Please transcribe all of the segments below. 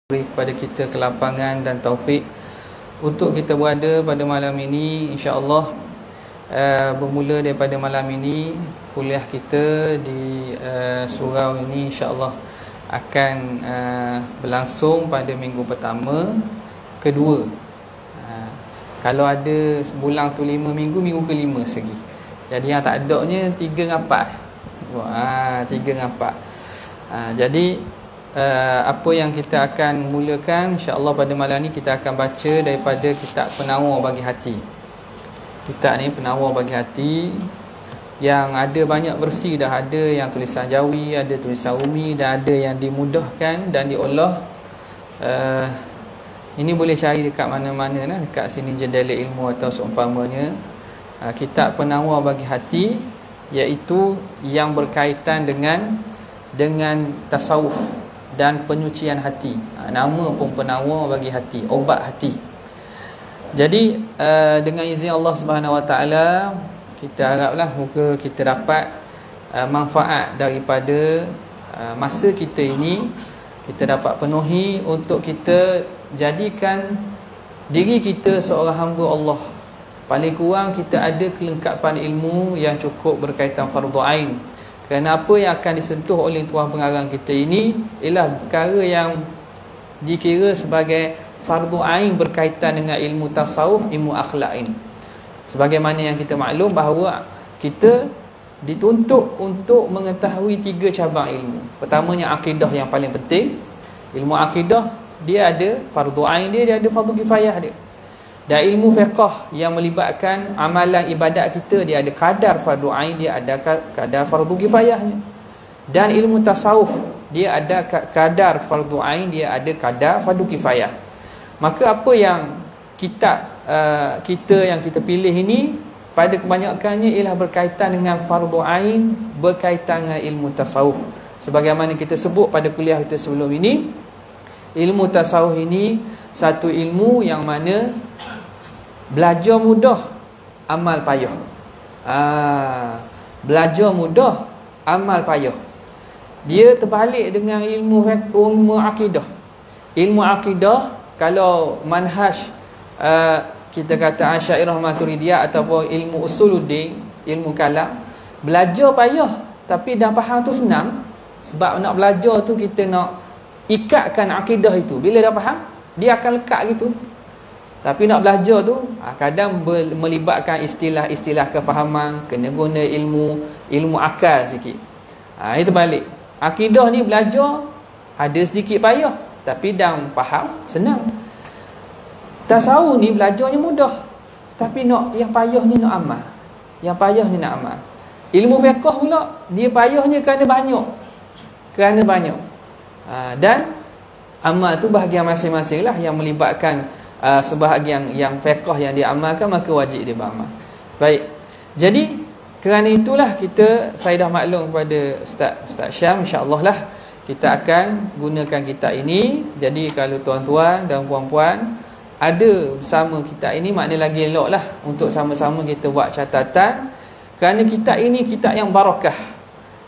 beri kepada kita kelapangan dan taufik untuk kita berada pada malam ini, insya-Allah. Bermula daripada malam ini, kuliah kita di surau ini insya-Allah akan berlangsung pada minggu pertama, kedua. Kalau ada sebulan tu 5 minggu, minggu ke-5 segi. Jadi yang tak adanya 3 dengan 4. 3 dengan 4. Jadi apa yang kita akan mulakan insya-Allah pada malam ni, kita akan baca daripada kitab Penawar Bagi Hati. Kitab ni Penawar Bagi Hati yang ada banyak versi dah, ada yang tulisan Jawi, ada tulisan Umi, dan ada yang dimudahkan dan diolah. Ini boleh cari dekat mana-mana lah, dekat sini Jendela Ilmu atau seumpamanya. Kitab Penawar Bagi Hati, iaitu yang berkaitan dengan tasawuf dan penyucian hati. Nama pun Penawar Bagi Hati, obat hati. Jadi dengan izin Allah Subhanahu Wa Taala, kita haraplah moga kita dapat manfaat daripada masa kita ini, kita dapat penuhi untuk kita jadikan diri kita seorang hamba Allah. Paling kurang kita ada kelengkapan ilmu yang cukup berkaitan fardu ain. Kerana apa yang akan disentuh oleh tuan pengarang kita ini ialah perkara yang dikira sebagai fardu ain berkaitan dengan ilmu tasawuf, ilmu akhlak ini. Sebagaimana yang kita maklum bahawa kita dituntut untuk mengetahui 3 cabang ilmu. Pertamanya akidah yang paling penting. Ilmu akidah dia ada fardu ain dia ada fardu kifayah dia. Dan ilmu fiqh yang melibatkan amalan ibadat kita, dia ada kadar fardu ain, dia ada kadar fardu kifayahnya. Dan ilmu tasawuf dia ada kadar fardu ain, dia ada kadar fardu kifayah. Maka apa yang kita yang kita pilih ini pada kebanyakannya ialah berkaitan dengan fardu ain, berkaitan dengan ilmu tasawuf. Sebagaimana kita sebut pada kuliah kita sebelum ini, ilmu tasawuf ini satu ilmu yang mana belajar mudah, amal payah. Belajar mudah, amal payah. Dia terbalik dengan ilmu akidah. Ilmu akidah, kalau manhaj kita kata Asy'ariyah Maturidiyah ataupun ilmu usuluddin, ilmu kalam, belajar payah tapi dah faham tu senang. Sebab nak belajar tu kita nak ikatkan akidah itu. Bila dah faham, dia akan lekat gitu. Tapi nak belajar tu kadang melibatkan istilah-istilah kefahaman, kena guna ilmu akal sikit. Itu balik. Akidah ni belajar ada sedikit payah, tapi dah faham senang. Tasawuf ni belajarnya mudah, tapi nak yang payah ni nak amal. Yang payah ni nak amal. Ilmu fiqh pula dia payahnya kerana banyak. Dan amal tu bahagian masing-masing lah yang melibatkan sebahagian yang fiqh yang diamalkan, maka wajib dia beramal. Baik. Jadi kerana itulah saya dah maklum kepada Ustaz Syam, insya-Allah lah kita akan gunakan kitab ini. Jadi kalau tuan-tuan dan puan-puan ada bersama kitab ini, makna lagi elok lah untuk sama-sama kita buat catatan. Kerana kitab ini kitab yang barakah.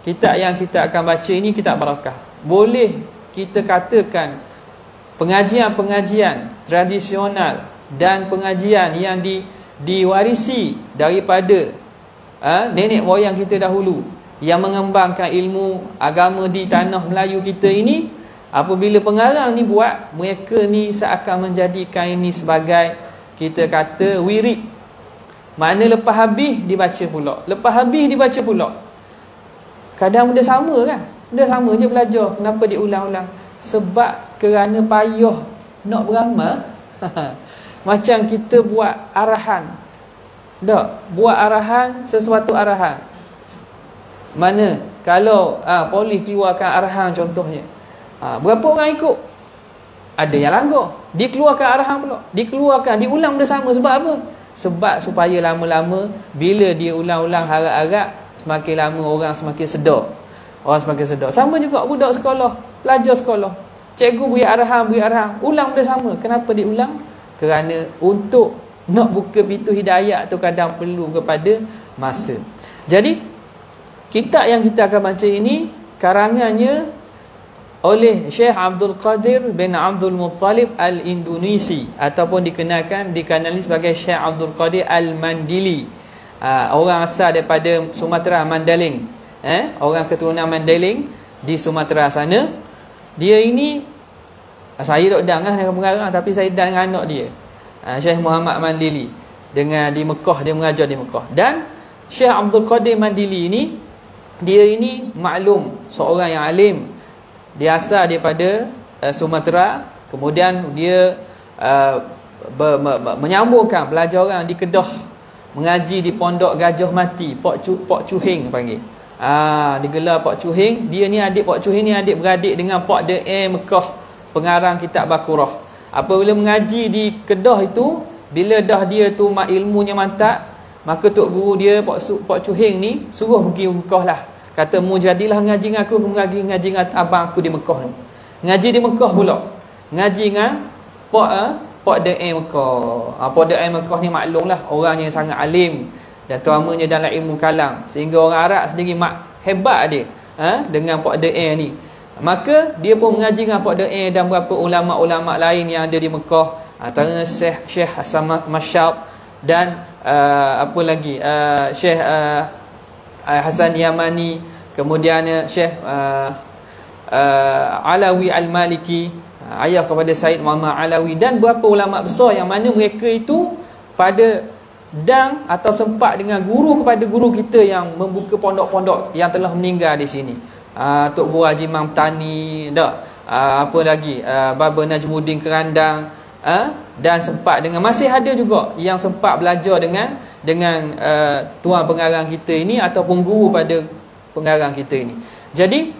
Kitab yang kita akan baca ini kitab barakah. Boleh kita katakan pengajian-pengajian tradisional dan pengajian yang diwarisi daripada nenek moyang kita dahulu yang mengembangkan ilmu agama di tanah Melayu kita ini, apabila pengarang ni buat, mereka ni seakan menjadikan ini sebagai kita kata wirid. Makna lepas habis dibaca pula. Kadang benda sama kan? Benda sama je belajar. Kenapa diulang-ulang? Sebab kerana payah nak beramal. Macam kita buat arahan. Buat arahan, sesuatu arahan. Mana kalau polis keluarkan arahan contohnya, berapa orang ikut? Ada yang langgar. Dikeluarkan arahan pula. Diulang bersama. Sebab apa? Sebab supaya lama-lama bila dia ulang-ulang harap-harap, semakin lama orang semakin sedar. Sama juga budak sekolah, pelajar sekolah. Cikgu beri arahan, ulang bersama. Kenapa diulang? Kerana untuk nak buka pintu hidayah tu kadang perlu kepada masa. Jadi kitab yang kita akan baca ini karangannya oleh Syekh Abdul Qadir bin Abdul Muttalib Al-Indonesi, ataupun dikenali sebagai Syekh Abdul Qadir Al-Mandili. Orang asal daripada Sumatera, Mandaling. Orang keturunan Mandaling di Sumatera sana. Dia ini, saya dok dang dengan pengarang, tapi saya dan dengan anak dia, Syekh Muhammad Mandili, dengan di Mekah, dia mengajar di Mekah. Dan Syekh Abdul Qadir Mandili ini, dia ini maklum seorang yang alim. Dia asal daripada Sumatera. Kemudian dia menyambungkan belajar orang di Kedah, mengaji di Pondok Gajah Mati, Pok Cuhing panggil. Digelar Pok Cuhing. Dia ni adik Pok Cuhing ni adik beradik dengan Pok De Mekah, pengarang kitab Baqarah. Apabila mengaji di Kedah itu, bila dah dia tu ilmunya mantap, maka tok guru dia Pok Cuhing ni suruh pergi Mekah lah. Kata, mu jadilah ngaji dengan aku ngaji dengan abang aku di Mekah ni. Ngaji di Mekah pula. Ngaji dengan Pok De Mekah. Pok De Mekah ni maklum lah, orangnya sangat alim dan teramanya dalam ilmu kalam, sehingga orang Arab sendiri hebat dia dengan Pok De ni. Maka dia pun mengaji dengan Pok De dan beberapa ulama-ulama lain yang ada di Mekah, antara Syekh Hasan Masyab dan apa lagi, Syekh Hasan Yamani, kemudian Syekh Alawi Al-Maliki, ayah kepada Said Muhammad Alawi, dan beberapa ulama besar yang mana mereka itu pada dan atau sempat dengan guru kepada guru kita yang membuka pondok-pondok yang telah meninggal di sini. Tok Guru Haji Imam Tani, apa lagi, Baba Najmuddin Kerandang, dan sempat dengan, masih ada juga yang sempat belajar dengan tuan pengarang kita ini ataupun guru pada pengarang kita ini. Jadi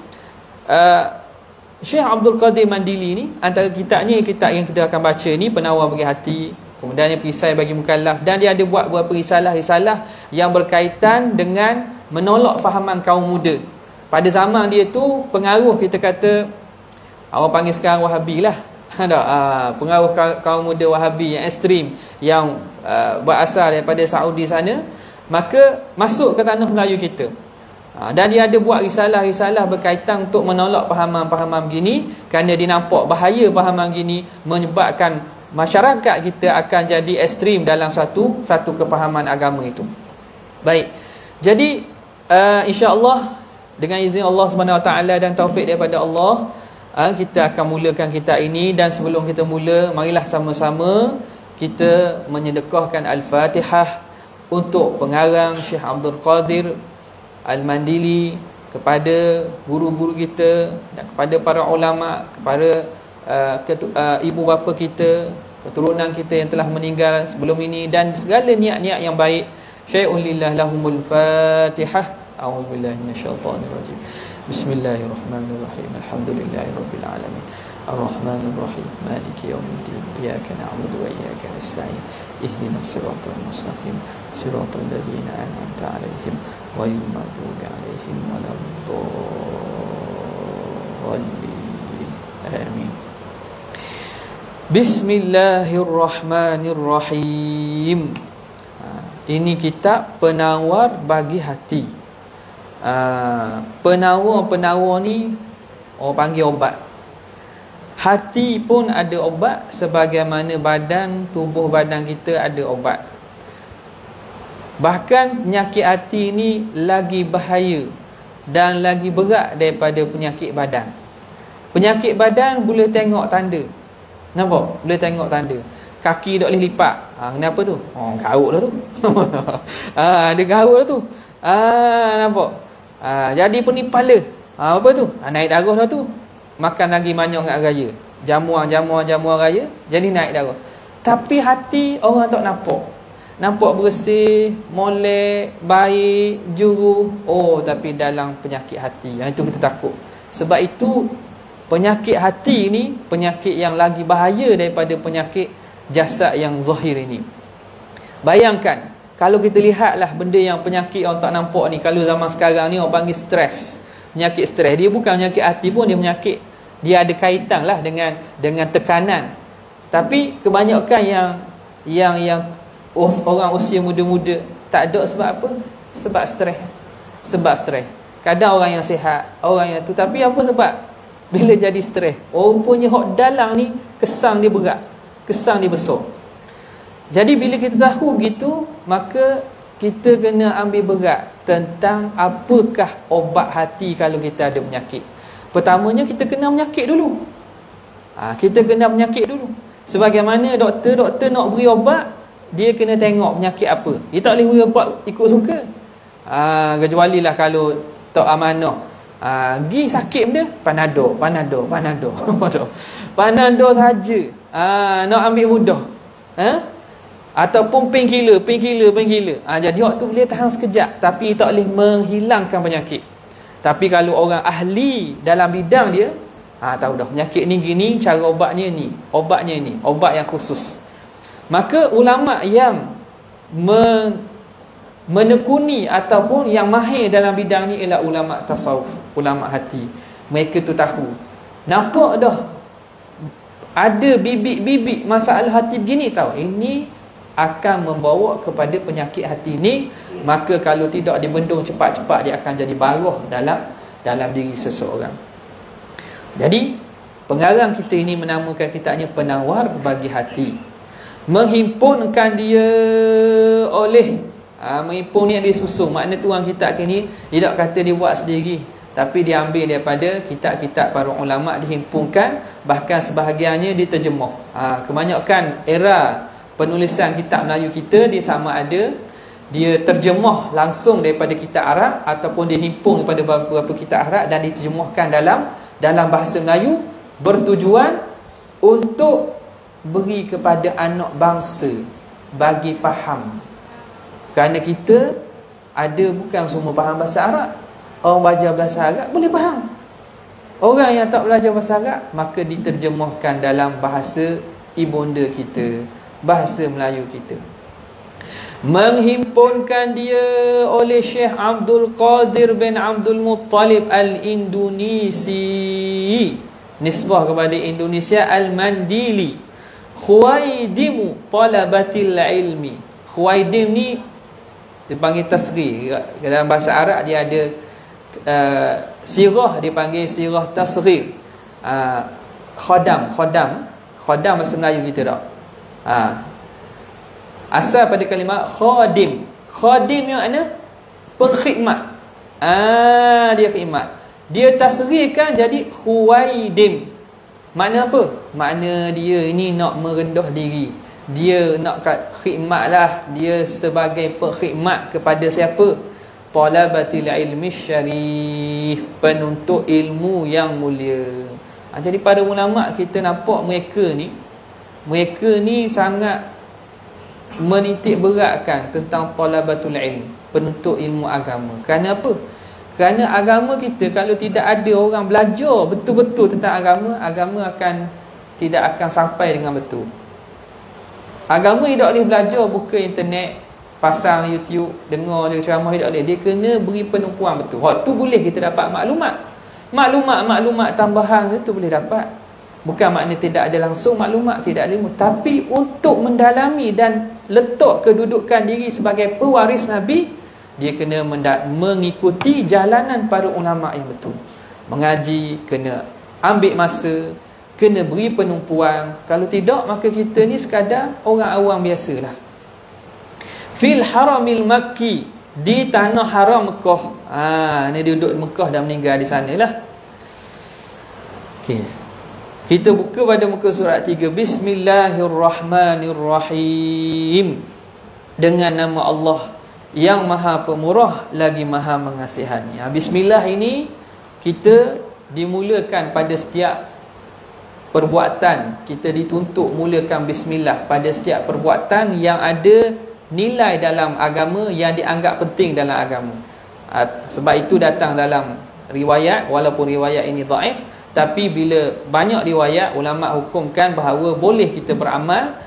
Syekh Abdul Qadir Mandili ni, antara kitab yang kita akan baca ni, Penawar Bagi Hati, kemudian Perisai Bagi Mukallaf, dan dia ada buat beberapa risalah yang berkaitan dengan menolak fahaman kaum muda. Pada zaman dia tu, pengaruh, kita kata orang panggil sekarang Wahabi lah, pengaruh kaum muda Wahabi yang ekstrim, yang berasal daripada Saudi sana, maka masuk ke tanah Melayu kita. Dan dia ada buat risalah-risalah berkaitan untuk menolak fahaman-fahaman begini, kerana dia nampak bahaya fahaman begini menyebabkan masyarakat kita akan jadi ekstrim dalam satu kefahaman agama itu. Baik, jadi insya-Allah dengan izin Allah SWT dan taufik daripada Allah, kita akan mulakan kitab ini. Dan sebelum kita mula, marilah sama-sama kita menyedekahkan Al-Fatihah untuk pengarang Syekh Abdul Qadir Al-Mandili, kepada guru-guru kita dan kepada para ulama, kepada ibu bapa kita, keturunan kita yang telah meninggal sebelum ini, dan segala niat-niat yang baik. Syai'un lillah lahumul Fatihah. A'udzu billahi minasyaitonir rajim. Bismillahirrahmanirrahim. Alhamdulillahirabbil alamin. Arrahmanir rahim. Maliki yaumiddin. Iyyaka na'budu wa iyyaka nasta'in. Ihdinas siratal mustaqim. Siratal ladzina an'amta 'alaihim ghairil maghdubi 'alaihim waladdallin. Amin. Bismillahirrahmanirrahim. Ini kitab Penawar Bagi Hati. Penawar ni orang panggil obat. Hati pun ada obat, sebagaimana tubuh badan kita ada obat. Bahkan penyakit hati ni lagi bahaya dan lagi berat daripada penyakit badan. Penyakit badan boleh tengok tanda. Nampak? Boleh tengok tanda. Kaki tak boleh lipat. Kenapa tu? Garuk lah tu. Ada garuk lah tu. Nampak? Jadi pening kepala. Apa tu? Naik darah lah tu. Makan lagi banyak kat raya. Jamuan raya, jadi naik darah. Tapi hati orang tak nampak. Nampak bersih, molek, baik, juru. Tapi dalam penyakit hati. Yang itu kita takut. Sebab itu penyakit hati ni penyakit yang lagi bahaya daripada penyakit jasad yang zahir ini. Bayangkan, kalau kita lihatlah benda yang penyakit orang tak nampak ni, kalau zaman sekarang ni orang panggil stres. Penyakit stres, dia bukan penyakit hati pun, dia penyakit, dia ada kaitan lah dengan tekanan. Tapi kebanyakan yang orang usia muda-muda tak ada. Sebab apa? Sebab stres. Kadang orang yang sihat, orang yang tu, tapi apa sebab? Bila jadi stres, rupanya hak dalam ni kesang dia berat, kesang dia besar. Jadi bila kita tahu begitu, maka kita kena ambil berat tentang apakah obat hati kalau kita ada penyakit. Pertamanya kita kena penyakit dulu. Kita kena penyakit dulu. Sebagaimana doktor nak beri obat, dia kena tengok penyakit apa. Dia tak boleh beri obat ikut suka. Kecuali lah kalau tak amanah. Gi sakit benda, Panadol Panadol saja. Nak ambil mudah. Ataupun painkiller. Jadi waktu boleh tahan sekejap, tapi tak boleh menghilangkan penyakit. Tapi kalau orang ahli dalam bidang dia, tahu dah penyakit ni gini, cara obatnya ni, obat yang khusus. Maka ulama yang menekuni ataupun yang mahir dalam bidang ni ialah ulama tasawuf, ulama hati. Mereka tu tahu, nampak dah ada bibit-bibit masalah hati begini, tahu ini akan membawa kepada penyakit hati ni. Maka kalau tidak dibendung cepat-cepat, dia akan jadi baroh dalam diri seseorang. Jadi pengarang kita ini menamakan kitabnya Penawar Bagi Hati, menghimpunkan dia oleh mengimpun ni dia susun. Makna tuan kitab ni dia tak kata dia buat sendiri, tapi dia ambil daripada kitab-kitab para ulama, dihimpunkan, bahkan sebahagiannya diterjemah. Kebanyakan era penulisan kitab Melayu kita, dia sama ada dia terjemah langsung daripada kitab Arab ataupun dia himpun daripada beberapa kitab Arab dan diterjemahkan dalam bahasa Melayu, bertujuan untuk beri kepada anak bangsa, bagi faham. Kerana kita ada bukan semua faham bahasa Arab. Orang belajar bahasa Arab boleh faham. Orang yang tak belajar bahasa Arab, maka diterjemahkan dalam bahasa ibunda kita, bahasa Melayu kita. Menghimpunkan dia oleh Syekh Abdul Qadir bin Abdul Muttalib Al-Indonesi, nisbah kepada Indonesia, Al-Mandili, Khuwaidimu Talabatil Ilmi. Khuwaidim ni dipanggil tasghir. Dalam bahasa Arab dia ada sirah, dipanggil sirah tasghir. Khodam bahasa Melayu kita tak. Asal pada kalimah khadim. Khadim yang mana? Pengkhidmat. Dia khidmat. Dia tasghirkan jadi Khuwaidim. Makna apa? Makna dia ini nak merendah diri. Dia nak khidmat lah. Dia sebagai pengkhidmat kepada siapa? Talabatil ilmi syarif, penuntut ilmu yang mulia. Jadi pada ulama' kita nampak mereka ni sangat menitik beratkan tentang talabatul ilm, penuntut ilmu agama. Kerana apa? Kerana agama kita kalau tidak ada orang belajar betul-betul tentang agama tidak akan sampai dengan betul. Agama tidak boleh belajar buka internet, pasang YouTube, dengar dia ceramah, tidak boleh. Dia kena beri penumpuan betul. Waktu boleh kita dapat maklumat tambahan itu boleh dapat. Bukan makna tidak ada langsung maklumat, tidak ada ilmu, tapi untuk mendalami dan letak kedudukan diri sebagai pewaris Nabi, dia kena mengikuti jalanan para ulama yang betul. Mengaji, kena ambil masa, kena beri penumpuan. Kalau tidak, maka kita ni sekadar orang awam biasalah. Fil haramil makki, di tanah haram Mekah. Ni dia duduk di Mekah dan meninggal di sanalah. Okey. Kita buka pada muka surat 3. Bismillahirrahmanirrahim. Dengan nama Allah yang Maha Pemurah lagi Maha Mengasihani. Bismillah ini kita dimulakan pada setiap perbuatan. Kita dituntut mulakan bismillah pada setiap perbuatan yang ada nilai dalam agama, yang dianggap penting dalam agama. Sebab itu datang dalam riwayat, walaupun riwayat ini dhaif, tapi bila banyak riwayat, ulama hukumkan bahawa boleh kita beramal.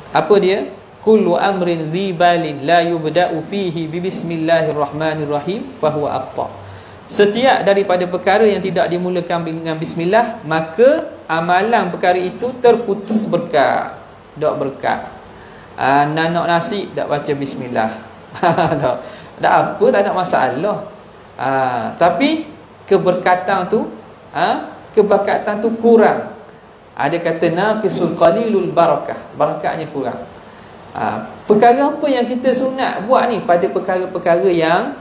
Apa dia? Kullu amrin dhibalin la yubda'u fihi bi bismillahirrahmanirrahim fahuwa aqta. Setiap daripada perkara yang tidak dimulakan dengan bismillah, maka amalan perkara itu terputus berkat. Tak berkat. Nak nasi tak baca bismillah. Tak apa, tak ada masalah. Tapi keberkatan tu keberkatan tu kurang. Ada kata naqisul qalilul barakah, barakahnya kurang. Perkara apa yang kita sunat buat ni pada perkara-perkara yang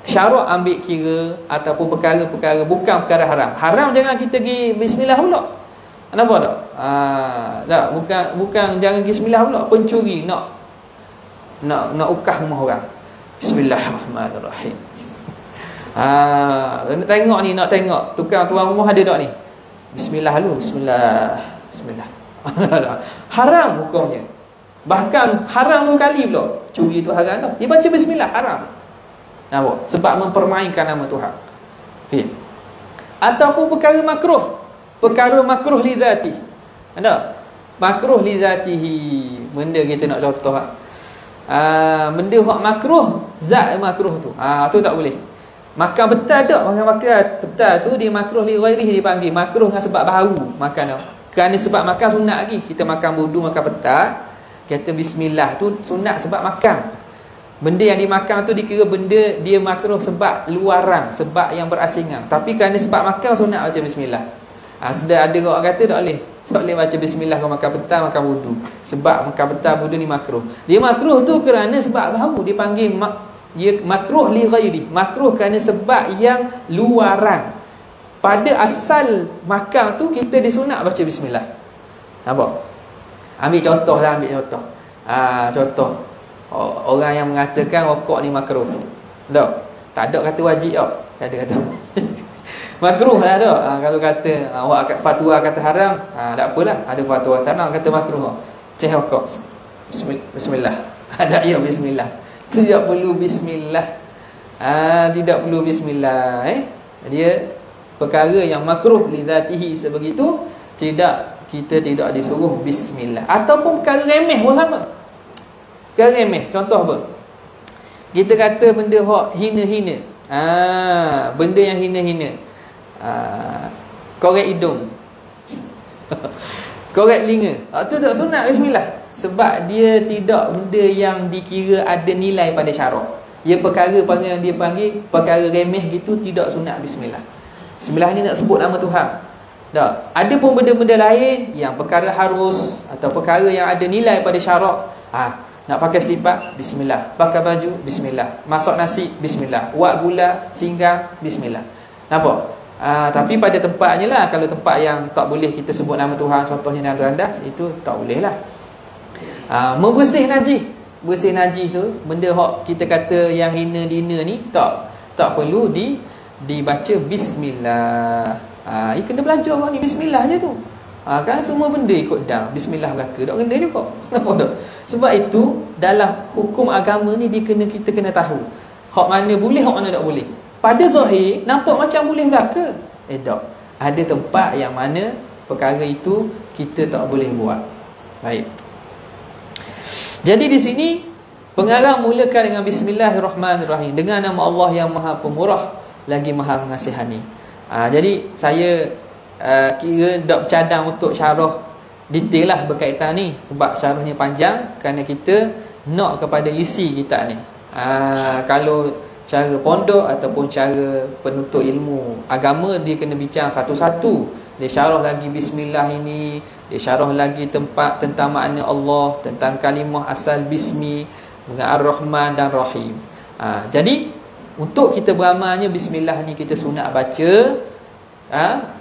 syarak ambil kira, ataupun perkara-perkara bukan perkara haram. Haram jangan kita pergi bismillah pula. Kenapa tak? Tak, bukan jangan pergi bismillah pula. Pencuri nak ukah rumah orang. Bismillahirrahmanirrahim. Nak tengok ni, nak tengok tukang tuan rumah ada tak ni? Bismillah dulu, bismillah. Haram hukumnya. Bahkan haram 2 kali pula. Curi tu haram tau. Dia baca bismillah, haram. Nampak? Sebab mempermainkan nama Tuhan. Okay. Ataupun perkara makruh. Perkara makruh li zati. Ada? Makruh li zatihi. Benda kita nak contoh. Benda hak makruh, zat makruh tu. Tu tak boleh. Makan betal tak? Makan betal tu dia makruh li ghairihi dipanggil. Makruh dengan sebab bau makan tu. Kerana sebab makan sunat lagi. Kita makan budu, makan betal, kata bismillah tu sunat sebab makan. Benda yang dimakan tu dikira benda dia makruh sebab luaran, sebab yang berasingan. Tapi kerana sebab makan sunat baca bismillah. Sudah ada orang kata tak boleh baca bismillah kalau makan betal, makan wudu. Sebab makan betal, wudu ni makruh. Dia makruh tu kerana sebab bau, dia panggil makruh li ghairi. Makruh kerana sebab yang luaran. Pada asal makan tu kita disunat baca bismillah. Nampak? Ambil contoh. Contoh orang yang mengatakan rokok ni makruh. Tak ada kata wajib tak. Ada kata makruh lah tak. Kalau kata awak fatwa kata haram, tak apalah. Ada fatwa haram kata makruh. Cek rokok. Bismillah. Ada ya bismillah. Tidak perlu bismillah. Tidak perlu bismillah. Dia perkara yang makruh li zatihi sebegitu, kita tidak disuruh bismillah. Ataupun perkara remeh pun sama. Perkara remeh, contoh apa? Kita kata benda hak hina-hina. Benda yang hina-hina. Korek hidung. Korek telinga. Tu tak sunat bismillah. Sebab dia tidak benda yang dikira ada nilai pada syarak. Ia perkara yang dia panggil perkara remeh gitu, tidak sunat bismillah. Bismillah ni nak sebut nama Tuhan. Tak. Ada pun benda-benda lain yang perkara harus atau perkara yang ada nilai pada syarak. Nak pakai selipat, bismillah. Pakai baju, bismillah. Masak nasi, bismillah. Buat gula, singgah, bismillah. Nampak? Tapi pada tempatnya lah. Kalau tempat yang tak boleh kita sebut nama Tuhan, contohnya Naga Andas, itu tak boleh lah. Membersih najis. Bersih najis tu, benda hak kita kata yang hina-dina ni, tak perlu dibaca bismillah. Kena belajar orang ni bismillah je tu. Kan semua benda ikut dah bismillah belaka, tak kena juga. Kenapa tak? Sebab itu dalam hukum agama ni kita kena tahu hak mana boleh, hak mana tak boleh. Pada zahir nampak macam boleh belaka, tak. Ada tempat yang mana perkara itu kita tak boleh buat. Baik. Jadi di sini pengarang mulakan dengan bismillahirrahmanirrahim, dengan nama Allah yang Maha Pemurah lagi Maha Mengasihani. Jadi saya kira tak bercadang untuk syarah detail lah berkaitan ni, sebab syarahnya panjang kerana kita nak kepada isi kitab ni. Kalau cara pondok ataupun cara penuntut ilmu agama, dia kena bincang satu-satu. Dia syarah lagi bismillah ini, dia syarah lagi tempat tentang makna Allah, tentang kalimah asal bismi dengan Ar-Rahman dan Rahim. Jadi untuk kita beramalnya bismillah ni kita sunat baca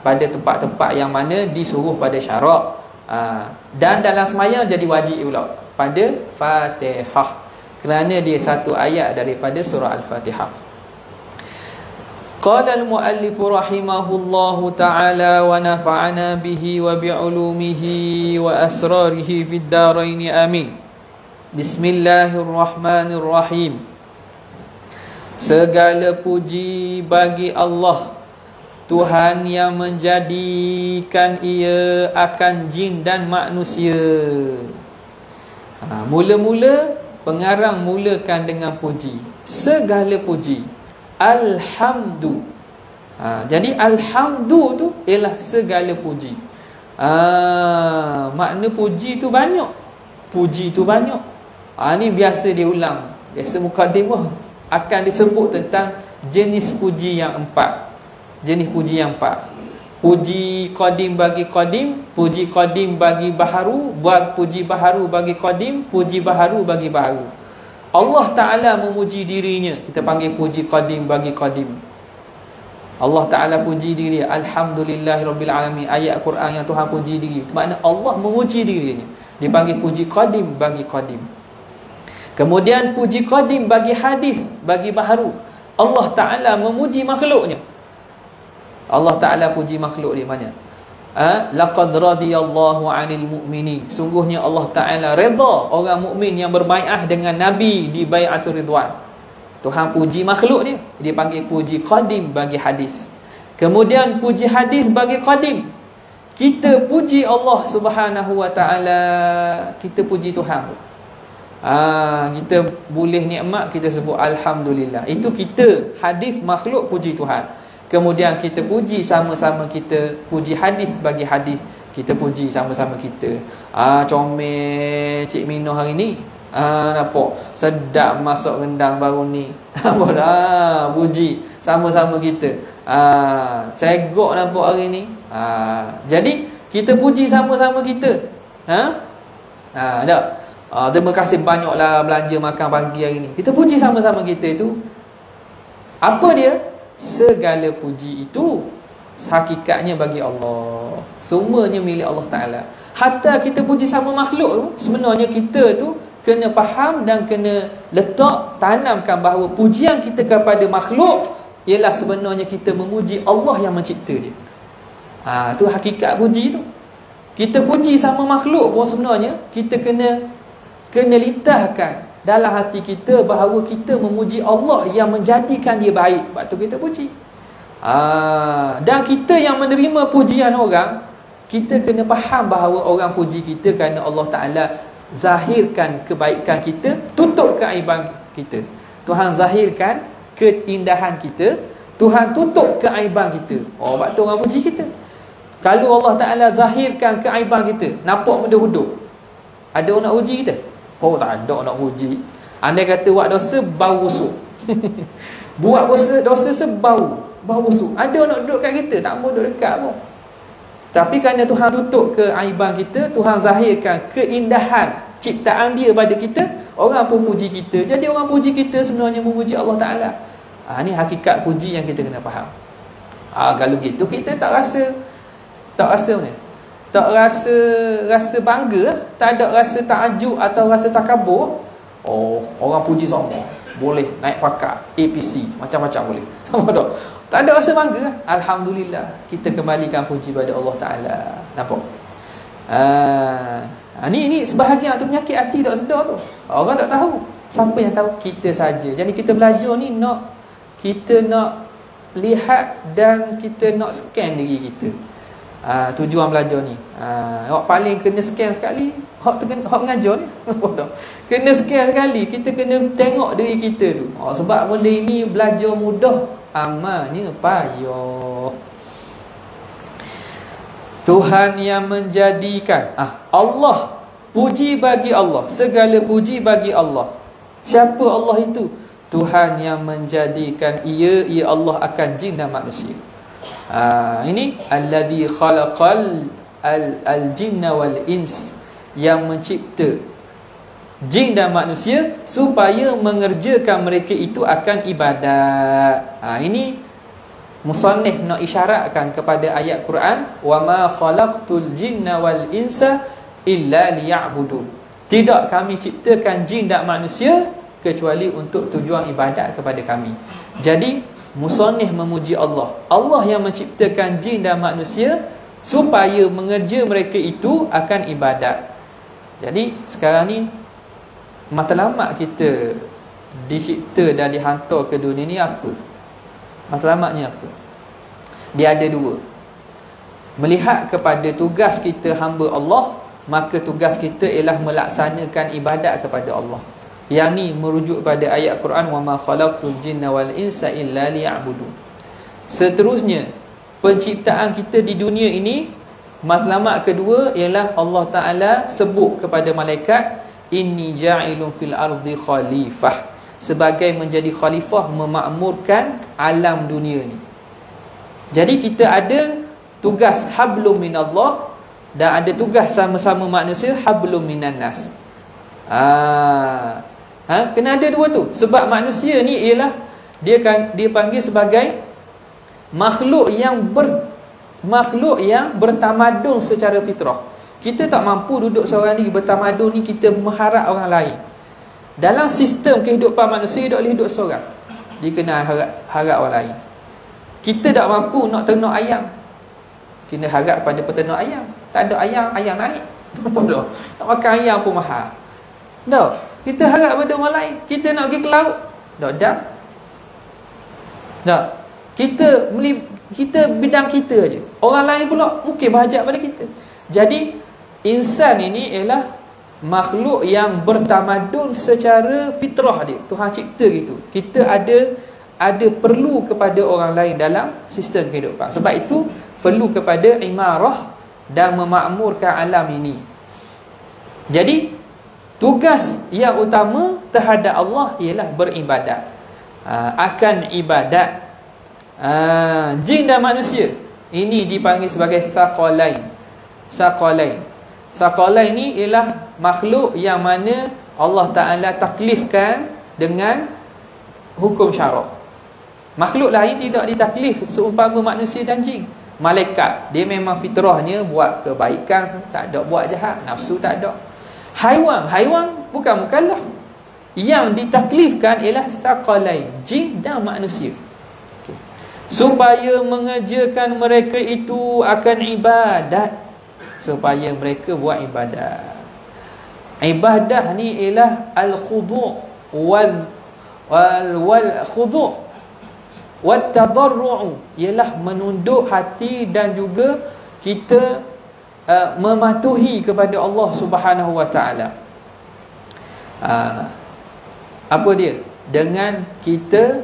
pada tempat-tempat yang mana disuruh pada syarak, dan dalam semayang jadi wajib pula pada Fatihah, kerana dia satu ayat daripada surah Al-Fatihah. Qala al-muallif rahimahullahu ta'ala wa nafa'ana bihi wa bi'ulumihi wa asrarihi fid darain amin. Bismillahirrahmanirrahim. Segala puji bagi Allah, Tuhan yang menjadikan ia akan jin dan manusia. Mula-mula pengarang mulakan dengan puji. Segala puji. Alhamdu. Jadi alhamdu tu ialah segala puji. Makna puji tu banyak. Puji tu banyak. Ni biasa diulang. Biasa mukadimah akan disebut tentang jenis puji yang 4. Jenis puji yang 4. Puji qadim bagi qadim, puji qadim bagi baharu, puji baharu bagi qadim, puji baharu bagi baharu. Allah Ta'ala memuji dirinya, kita panggil puji qadim bagi qadim. Allah Ta'ala puji diri, Alhamdulillahirabbil alamin. Ayat Quran yang Tuhan puji diri, makna Allah memuji dirinya, dipanggil puji qadim bagi qadim. Kemudian puji qadim bagi hadis, bagi baharu. Allah Ta'ala memuji makhluknya. Allah Ta'ala puji makhluk dia mana? Laqad radiyallahu 'anil mu'minin. Sungguhnya Allah Ta'ala redha orang mukmin yang berbai'ah dengan Nabi di bai'atul ridwan. Tuhan puji makhluk dia, dia panggil puji qadim bagi hadis. Kemudian puji hadis bagi qadim. Kita puji Allah Subhanahu wa Ta'ala, kita puji Tuhan. Kita boleh nikmat, kita sebut alhamdulillah. Itu kita hadis makhluk puji Tuhan. Kemudian kita puji sama-sama kita, puji hadis bagi hadis, kita puji sama-sama kita. Comel Cik Mino hari ni. Nampak sedap masuk rendang baru ni. Nampak dah, puji sama-sama kita. Segok nampak hari ni. Jadi kita puji sama-sama kita. Tak. Terima kasih banyaklah belanja makan pagi hari ni. Kita puji sama-sama kita itu. Apa dia? Segala puji itu hakikatnya bagi Allah. Semuanya milik Allah Ta'ala. Hatta kita puji sama makhluk tu, sebenarnya kita tu kena faham dan kena letak, tanamkan bahawa pujian kita kepada makhluk ialah sebenarnya kita memuji Allah yang mencipta dia. Tu hakikat puji tu. Kita puji sama makhluk pun sebenarnya kita kena litahkan dalam hati kita bahawa kita memuji Allah yang menjadikan dia baik. Sebab tu kita puji. Dan kita yang menerima pujian orang, kita kena faham bahawa orang puji kita kerana Allah Ta'ala zahirkan kebaikan kita, tutup keaiban kita. Tuhan zahirkan keindahan kita, Tuhan tutup keaiban kita. Sebab tu orang puji kita. Kalau Allah Ta'ala zahirkan keaiban kita, nampak benda huduk, ada orang nak uji kita? Tak ada nak uji. Andai kata buat dosa bau busuk. Buat dosa sebau busuk. Ada nak duduk kat kita? Tak mau duduk dekat pun. Tapi kerana Tuhan tutup keaiban kita, Tuhan zahirkan keindahan ciptaan dia pada kita, orang pun puji kita. Jadi orang puji kita sebenarnya memuji Allah Ta'ala. Ni hakikat puji yang kita kena faham. Kalau gitu kita tak rasa mana? Tak rasa bangga, tak ada rasa takjub atau rasa takabur. Orang puji semua, boleh naik pakar APC, macam-macam boleh. Tak ada rasa bangga. Alhamdulillah, kita kembalikan puji pada Allah Ta'ala. Nampak? Ni sebahagian tu penyakit hati tak sedar tu. Orang tak tahu. Siapa yang tahu? Kita saja. Jadi kita belajar ni kita nak lihat dan kita nak scan diri kita. Tujuan belajar ni. Hak paling kena scan sekali, hak mengajar ni. Kena scan sekali, kita kena tengok diri kita tu. Sebab benda ini belajar mudah, amalnya payah. Tuhan yang menjadikan Allah, puji bagi Allah, segala puji bagi Allah. Siapa Allah itu? Tuhan yang menjadikan ia Allah akan jin dan manusia. Ini alladhi khalaqal al-jinna wal ins, yang mencipta jin dan manusia supaya mengerjakan mereka itu akan ibadat. Ini musannif nak isyaratkan kepada ayat Quran, wa ma khalaqtul jinna wal insa illa liya'budun. Tidak kami ciptakan jin dan manusia kecuali untuk tujuan ibadat kepada kami. Jadi musannif memuji Allah, Allah yang menciptakan jin dan manusia supaya mengerja mereka itu akan ibadat. Jadi sekarang ni matlamat kita dicipta dan dihantar ke dunia ni apa? Matlamatnya apa? Dia ada dua. Melihat kepada tugas kita hamba Allah, maka tugas kita ialah melaksanakan ibadat kepada Allah. Yang ni merujuk pada ayat Quran, wa ma khalaqtul jinna wal insa illa liya'budun. Seterusnya, penciptaan kita di dunia ini, matlamat kedua ialah Allah Ta'ala sebut kepada malaikat, inni ja'ilun fil ardi khalifah, sebagai menjadi khalifah, memakmurkan alam dunia ni. Jadi kita ada tugas hablum minallah, dan ada tugas sama-sama manusia hablum minan nas. Kena ada dua tu. Sebab manusia ni ialah dia panggil sebagai makhluk yang bertamadun secara fitrah. Kita tak mampu duduk seorang diri bertamadun ni, kita mengharap orang lain. Dalam sistem kehidupan manusia, hidup seorang, dia kena harap orang lain. Kita tak mampu nak ternak ayam, kena harap pada peternak ayam. Tak ada ayam naik. Bodoh. Nak makan ayam pun mahal. Tak. Kita harap pada orang lain. Kita nak pergi ke laut, tak. Kita bidang kita je. Orang lain pula mungkin berhajat pada kita. Jadi insan ini ialah makhluk yang bertamadun secara fitrah dia. Tuhan cipta gitu. Kita ada perlu kepada orang lain dalam sistem kehidupan. Sebab itu perlu kepada imarah dan memakmurkan alam ini. Jadi tugas yang utama terhadap Allah ialah beribadat. Akan ibadat. Jin dan manusia ini dipanggil sebagai thaqalain. Thaqalain ni ialah makhluk yang mana Allah Ta'ala taklifkan dengan hukum syarak. Makhluk lain tidak ditaklif seumpama manusia dan jin. Malaikat, dia memang fitrahnya buat kebaikan, tak ada buat jahat, nafsu tak ada. Haiwan bukan mukallaf. Yang ditaklifkan ialah thaqalain, jin dan manusia. Supaya mengerjakan mereka itu akan ibadat, supaya mereka buat ibadat. Ibadah ni ialah al-khudu' wal khudu' wat tadarru', ialah menunduk hati dan juga kita mematuhi kepada Allah Subhanahu wa taala. Apa dia? Dengan kita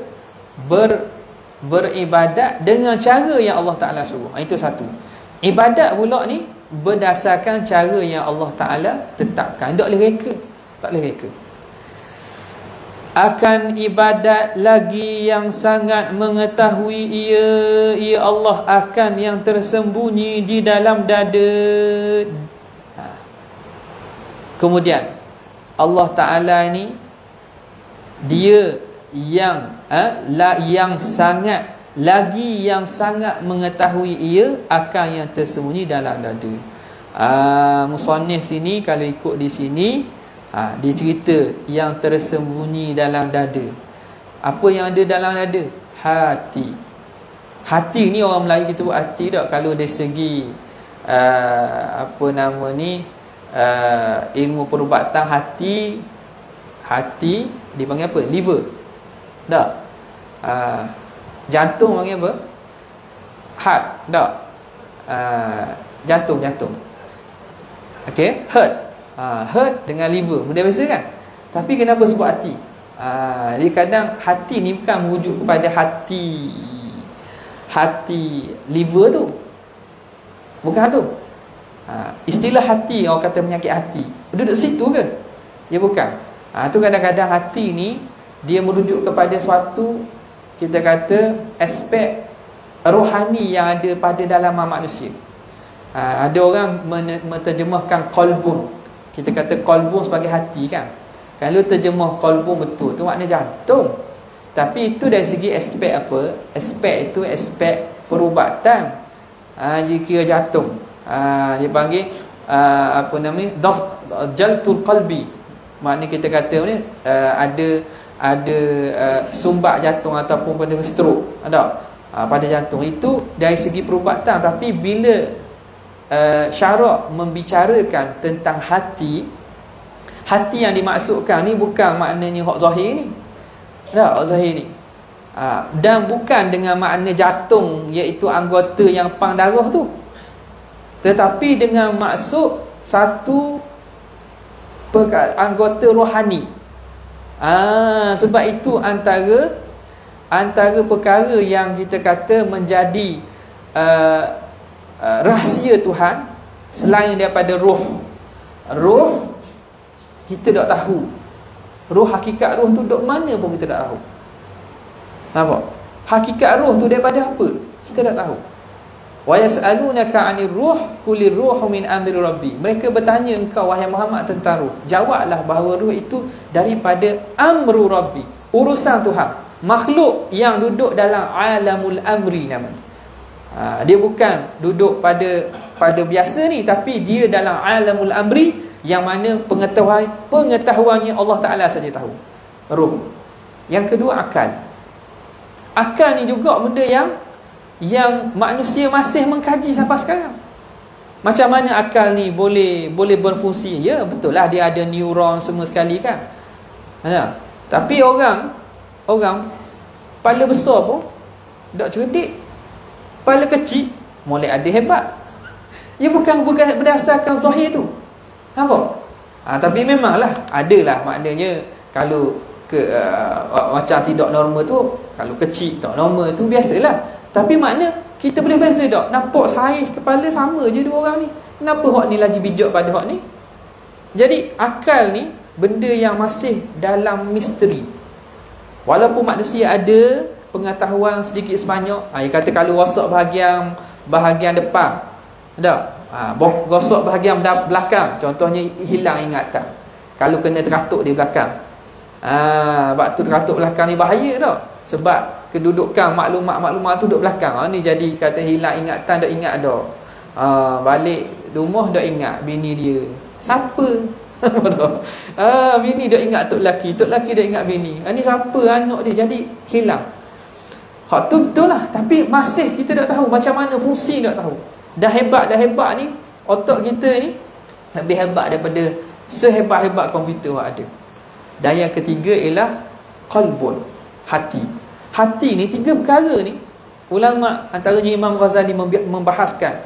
beribadat dengan cara yang Allah Ta'ala suruh. Itu satu. Ibadat pula ni berdasarkan cara yang Allah Ta'ala tetapkan. Tak boleh reka. Akan ibadat lagi yang sangat mengetahui ia Allah akan yang tersembunyi di dalam dada. Kemudian Allah Ta'ala ni dia yang sangat mengetahui ia akan yang tersembunyi dalam dada. Musannif sini kalau ikut di sini, dia cerita yang tersembunyi dalam dada. Apa yang ada dalam dada? Hati ni orang Melayu kita sebut hati tak? Kalau dari segi ilmu perubatan, hati dipanggil apa? Liver. Tak? Jantung panggil apa? Heart. Tak? Jantung. Okay? Heart dengan liver, mudah biasa kan? Tapi kenapa sebut hati? Jadi kadang hati ni bukan merujuk kepada hati liver tu, bukan tu. Istilah hati, orang kata penyakit hati, duduk situ ke? Ya bukan. Tu kadang-kadang hati ni dia merujuk kepada suatu, kita kata, aspek rohani yang ada pada dalaman manusia. Ada orang menterjemahkan qalbun. Kita kata qalbun sebagai hati kan. Kalau terjemah qalbun betul tu maknanya jantung. Tapi itu dari segi aspek apa? Aspek itu aspek perubatan. Jika jantung, dia panggil jaltul qalbi. Maknanya kita kata ni ada sumbat jantung ataupun pada stroke, ada pada jantung. Itu dari segi perubatan. Tapi bila syarak membicarakan tentang hati yang dimaksudkan ni bukan maknanya hak zahir ni. Tak, hak zahir ni. Dan bukan dengan makna jantung iaitu anggota yang pang darah tu. Tetapi dengan maksud satu anggota rohani. Sebab itu antara perkara yang kita kata menjadi rahsia Tuhan selain daripada roh kita tak tahu. Hakikat roh tu duk mana pun kita tak tahu. Nampak? Hakikat roh tu daripada apa? Kita tak tahu. Wa yas'alunaka 'anir ruh qulir ruhu min amri rabbi. Mereka bertanya engkau wahai Muhammad tentang ruh. Jawablah bahawa ruh itu daripada amru rabbi, urusan Tuhan. Makhluk yang duduk dalam alamul amri namanya. Dia bukan duduk pada biasa ni, tapi dia dalam alamul amri, yang mana pengetahuannya Allah Ta'ala saja tahu. Ruh. Yang kedua, akal. Akal ni juga benda yang manusia masih mengkaji sampai sekarang. Macam mana akal ni boleh berfungsi? Ya, betul lah, dia ada neuron semua sekali kan. Tapi orang kepala besar pun tak cerdik, kepala kecil mulai ada hebat. Ia bukan berdasarkan zahir tu. Nampak? Tapi memanglah adalah, maknanya kalau macam tidak normal tu, kalau kecil tak normal tu biasalah. Tapi makna kita boleh beza tak? Nampak saiz kepala sama je dua orang ni. Kenapa hak ni lagi bijak pada hak ni? Jadi akal ni benda yang masih dalam misteri. Walaupun manusia ada pengetahuan sedikit sebanyak, dia kata kalau rosak bahagian depan, gosok bahagian belakang, contohnya hilang ingatan. Kalau kena teratuk di belakang, waktu teratuk belakang ni bahaya tak? Sebab kedudukan maklumat tu duduk belakang. Ni jadi kata hilang ingatan, tak ingat dah. Balik rumah tak ingat bini dia siapa. Bini tak ingat tok laki tak ingat bini. Ni siapa anak dia, jadi hilang. Hak tu betul lah, tapi masih kita tak tahu macam mana fungsi, tak tahu. Dah hebat ni, otak kita ni lebih hebat daripada sehebat-hebat komputer yang ada. Dan yang ketiga ialah qalbun, hati. Hati ni, tiga perkara ni ulama antaranya Imam Ghazali membahaskan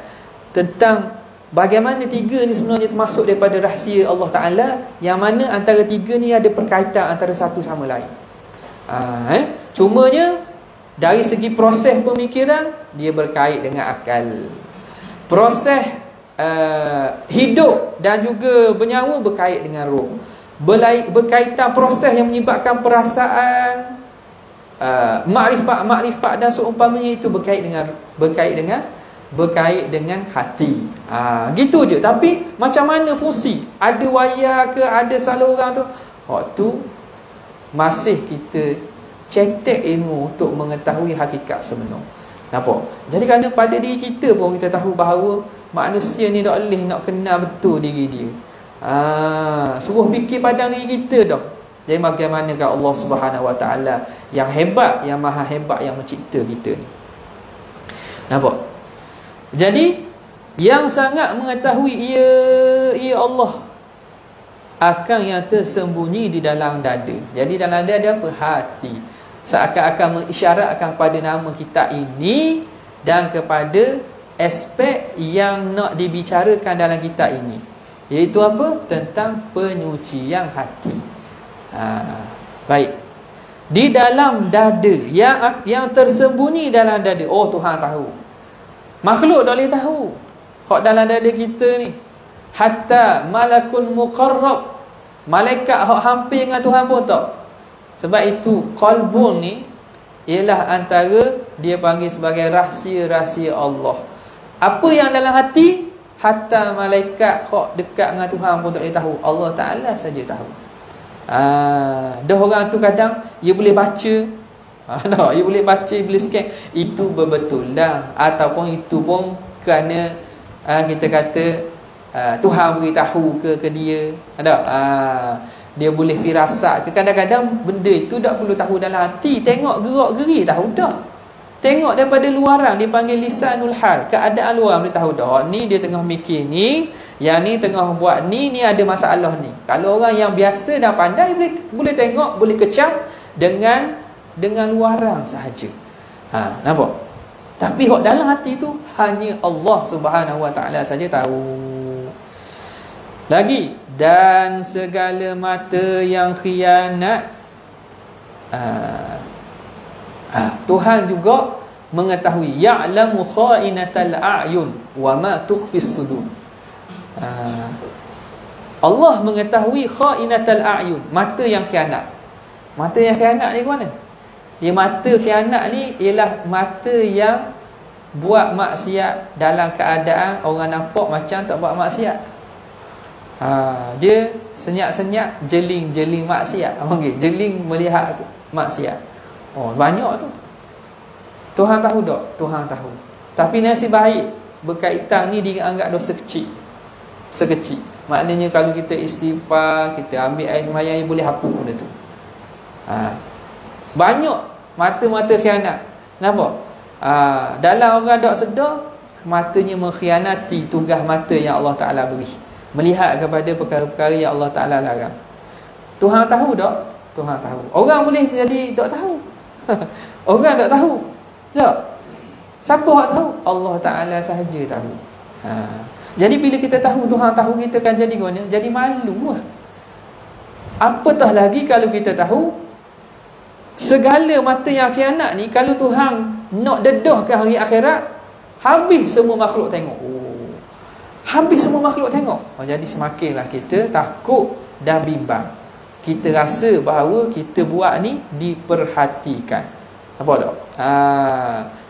tentang bagaimana tiga ni sebenarnya termasuk daripada rahsia Allah Ta'ala, yang mana antara tiga ni ada perkaitan antara satu sama lain. Cumanya dari segi proses pemikiran, dia berkait dengan akal. Proses hidup dan juga bernyawa berkait dengan roh. Berkaitan proses yang menyebabkan perasaan, makrifat dan seumpamanya itu berkait dengan hati. Gitu je. Tapi macam mana fungsi? Ada wayar ke, ada saluran tu? Waktu masih kita cetek ilmu untuk mengetahui hakikat sebenar. Nampak? Jadi kerana pada diri kita pun kita tahu bahawa manusia ni tak boleh nak kenal betul diri dia. Suruh fikir padang diri kita dah. Jadi bagaimanakah Allah Subhanahu Wa Taala yang hebat, yang maha hebat, yang mencipta kita ni? Nampak? Jadi yang sangat mengetahui ia Allah akan yang tersembunyi di dalam dada. Jadi dalam dada apa? Hati. Seakan-akan mengisyaratkan pada nama kita ini dan kepada aspek yang nak dibicarakan dalam kitab ini, iaitu apa? Tentang penyucian hati. Baik. Di dalam dada, yang tersembunyi dalam dada, oh Tuhan tahu. Makhluk tak boleh tahu hak dalam dada kita ni. Hatta malakun muqarrab, malaikat hak hampir dengan Tuhan pun tak. Sebab itu qalbun ni ialah antara, dia panggil sebagai rahsia-rahsia Allah. Apa yang dalam hati, hatta malaikat hak dekat dengan Tuhan pun tak boleh tahu. Allah Ta'ala saja tahu. Dah orang tu kadang dia boleh baca, dia boleh baca, dia boleh scan, itu berbetulan ataupun itu pun kerana kita kata Tuhan beritahu ke dia. Dia boleh firasat ke. Kadang-kadang benda itu tak perlu tahu dalam hati, tengok gerak-geri tahu dah. Tengok daripada luaran, dia panggil lisanul hal, keadaan luar boleh tahu dah. Ni dia tengah mikir ni, yang ni tengah buat ni ada masalah ni. Kalau orang yang biasa dan pandai boleh tengok, boleh kecam dengan luaran sahaja. Nampak? Tapi hak dalam hati tu hanya Allah Subhanahu Wa Taala saja tahu. Lagi, dan segala mata yang khianat, Tuhan juga mengetahui. Ya'lamu kha'inatal a'yun wa ma tukhfis sudur. Allah mengetahui kha'inatal a'yun, mata yang khianat. Mata yang khianat ni ke mana? Dia mata khianat ni ialah mata yang buat maksiat dalam keadaan orang nampak macam tak buat maksiat. Dia senyap-senyap jeling-jeling maksiat. Okey, jeling melihat maksiat. Banyak tu. Tuhan tahu tak? Tuhan tahu. Tapi nasib baik berkaitan ni dianggap dosa kecil. Sekecil. Maknanya kalau kita istighfar, kita ambil air sembahyang, boleh hapus benda tu. Banyak mata-mata khianat. Kenapa? Dalam orang tak sedar, matanya mengkhianati tugas mata yang Allah Ta'ala beri, melihat kepada perkara-perkara yang Allah Ta'ala larang. Tuhan tahu tak? Tuhan tahu. Orang boleh jadi tak tahu. Orang tak tahu. Tak. Siapa yang tahu? Allah Ta'ala sahaja tahu. Jadi bila kita tahu Tuhan tahu, kita kan jadi mana? Jadi malu lah. Apatah lagi kalau kita tahu segala mata yang khianat ni, kalau Tuhan nak dedahkan hari akhirat, habis semua makhluk tengok. Habis semua makhluk tengok. Jadi semakinlah kita takut dan bimbang. Kita rasa bahawa kita buat ni diperhatikan. Apa tak?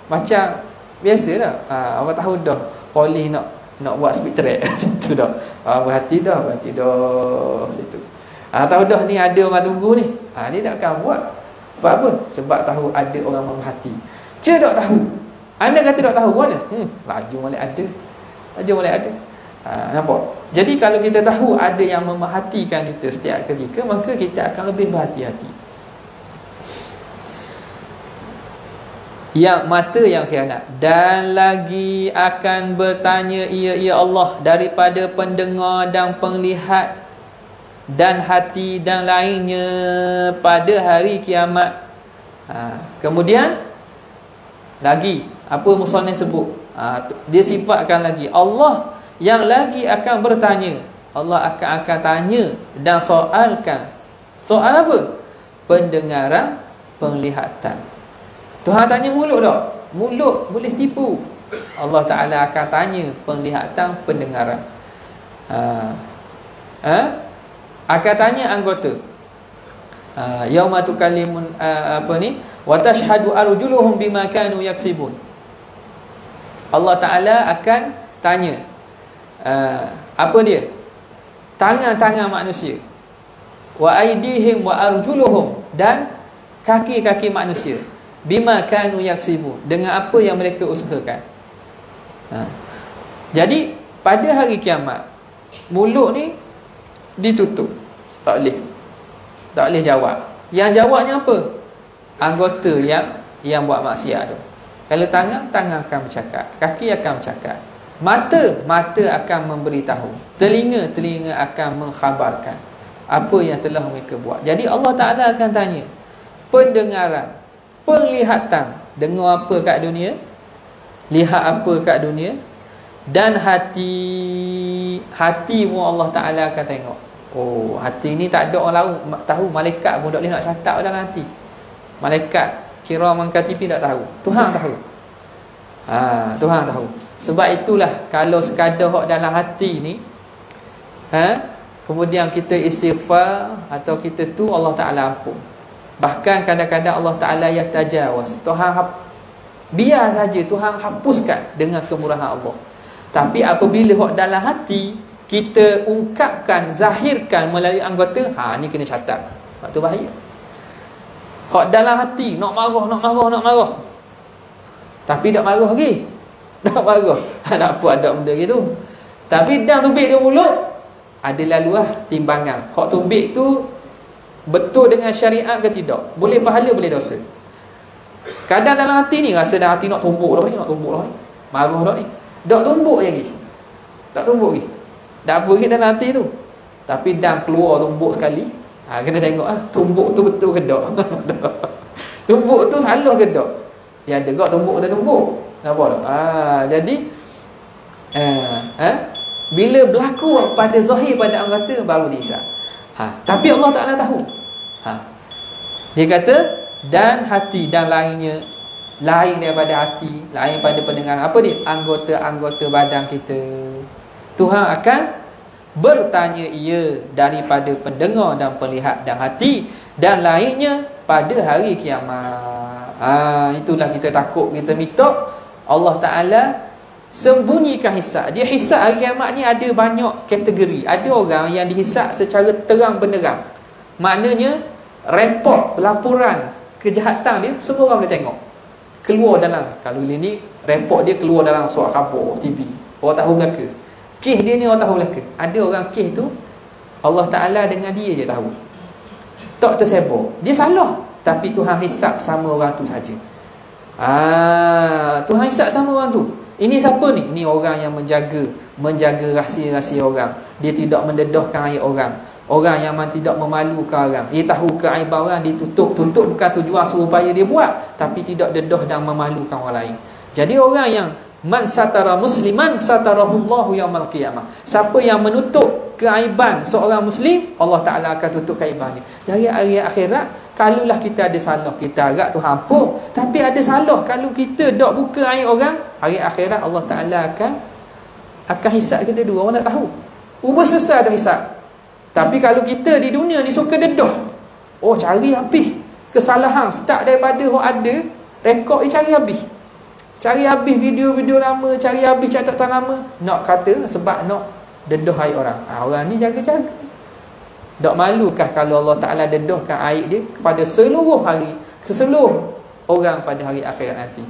Macam biasa dah. Awak tahu dah polis nak buat speed track situ dah. Berhati dah situ. Tahu dah ni ada orang tunggu ni. Dia takkan buat. Sebab apa? Sebab tahu ada orang memerhati. Dia tak tahu. Anda kata tak tahu mana? Laju molek ada. Nampak? Jadi kalau kita tahu ada yang memerhatikan kita setiap ketika, maka kita akan lebih berhati-hati. Yang mata yang khianat, dan lagi akan bertanya ia Allah daripada pendengar dan penglihat dan hati dan lainnya pada hari kiamat. Kemudian lagi apa musannif sebut, dia sifatkan lagi Allah yang lagi akan bertanya. Allah akan tanya dan soalkan. Soal apa? Pendengaran, penglihatan. Tuhan tanya mulut tak? Mulut boleh tipu. Allah Ta'ala akan tanya penglihatan, pendengaran. Akan tanya anggota. Yauma tukallimun wa tashhadu arjuluhum bima kanu yaksibun. Allah Ta'ala akan tanya apa dia? Tangan-tangan manusia. Wa aydihim wa arjuluhum, dan kaki-kaki manusia. Bima kanu yaksibun, dengan apa yang mereka usahakan. Jadi pada hari kiamat, mulut ni ditutup. Tak boleh jawab. Yang jawabnya apa? Anggota yang buat maksiat tu. Kalau tangan akan bercakap, kaki akan bercakap, mata akan memberitahu, telinga akan mengkhabarkan apa yang telah mereka buat. Jadi Allah Ta'ala akan tanya pendengaran, penglihatan, dengar apa kat dunia, lihat apa kat dunia, dan hati pun Allah Ta'ala akan tengok. Hati ni tak ada orang lain tahu. Malaikat pun tak boleh nak catat dalam hati. Malaikat kiraman katibin tak tahu. Tuhan tahu. Tuhan tahu. Sebab itulah kalau sekadar hak dalam hati ni, kemudian kita istighfar atau kita tu, Allah Ta'ala ampun. Bahkan kadang-kadang Allah Ta'ala yatajawaz. Tuhan biar saja Tuhan hapuskan dengan kemurahan Allah. Tapi apabila hak dalam hati kita ungkapkan, zahirkan melalui anggota, ni kena catat. Sebab tu bahaya. Hak dalam hati nak marah, tapi tak marah lagi. Tak marah. Nak apa ada benda gitu. Tapi dah tumbik di mulut, adalah luah timbangan. Hak tumbik tu betul dengan syariat ke tidak? Boleh pahala, boleh dosa. Kadang dalam hati ni rasa dah hati nak tumbuk dah ni. Marah dah ni. Tak tumbuk lagi. Tak apa lagi dalam hati tu. Tapi dah keluar tumbuk sekali. Kena tengok tumbuk tu betul ke tak. Tumbuk tu salah ke tak. Dia ada gak tumbuk dah tumbuk. Nampak tak? Jadi bila berlaku pada zahir, pada anggota, baru dihisap. Tapi Allah Ta'ala tahu. Dia kata dan hati dan lainnya, lain daripada hati, lain pada pendengaran. Apa dia? Anggota-anggota badan kita. Tuhan akan bertanya ia daripada pendengar dan penlihat dan hati dan lainnya pada hari kiamat. Itulah kita takut, kita minta Allah Ta'ala sembunyikan hisab. Dia hisab hari kiamat ni ada banyak kategori. Ada orang yang dihisab secara terang benderang. Maknanya report, laporan kejahatan dia semua orang boleh tengok. Keluar dalam, kalau ini report dia keluar dalam surat khabar TV, orang tahu belaka. Kes dia ni orang tahu belaka. Ada orang kes tu Allah Ta'ala dengan dia je tahu, tak tersebar. Dia salah, tapi Tuhan hisab sama orang tu saja. Tuhan hisab sama orang tu. Ini siapa ni? Ini orang yang menjaga rahsia-rahsia orang. Dia tidak mendedahkan aib orang. Orang yang tidak memalukan orang. Dia tahu keaiban orang, dia tutup bukan tujuan supaya dia buat, tapi tidak dedah dan memalukan orang lain. Jadi orang yang man satara musliman satarahullahu yaumal qiyamah. Siapa yang menutup keaiban seorang muslim, Allah Ta'ala akan tutup keaibannya. Jadi hari akhirat, kalaulah kita ada salah, kita harap Tuhan ampun. Tapi ada salah, kalau kita tak buka aib orang, hari akhirat Allah Ta'ala akan hisab kita dua. Orang nak tahu, selesai dah hisab. Tapi kalau kita di dunia ni suka dedah, cari habis kesalahan, start daripada ada rekod, cari habis. Cari habis video-video lama, cari habis catatan lama. Nak kata sebab nak dedah aib orang. Orang ni jaga-jaga. Tak malukah kalau Allah Ta'ala dedahkan aib dia kepada seluruh orang pada hari akhirat nanti.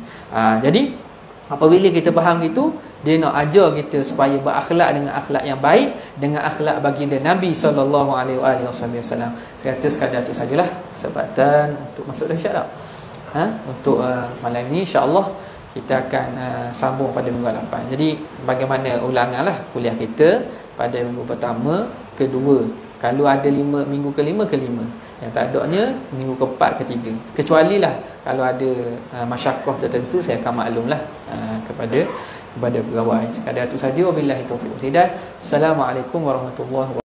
Jadi apabila kita faham itu, dia nak ajar kita supaya berakhlak dengan akhlak yang baik, dengan akhlak baginda Nabi SAW. Saya kata sekadar itu sajalah kesempatan untuk masuk dah insya-Allah. Untuk malam ini insya-Allah kita akan sambung pada minggu 8. Jadi bagaimana ulanganlah kuliah kita pada minggu pertama, kedua. Kalau ada minggu kelima, yang tak adanya minggu keempat, ketiga. Kecuali lah kalau ada masyarakat tertentu, saya akan maklumlah kepada pegawai. Sekadar itu saja. Wabillahi taufiq wal hidayah. Assalamualaikum warahmatullahi wabarakatuh.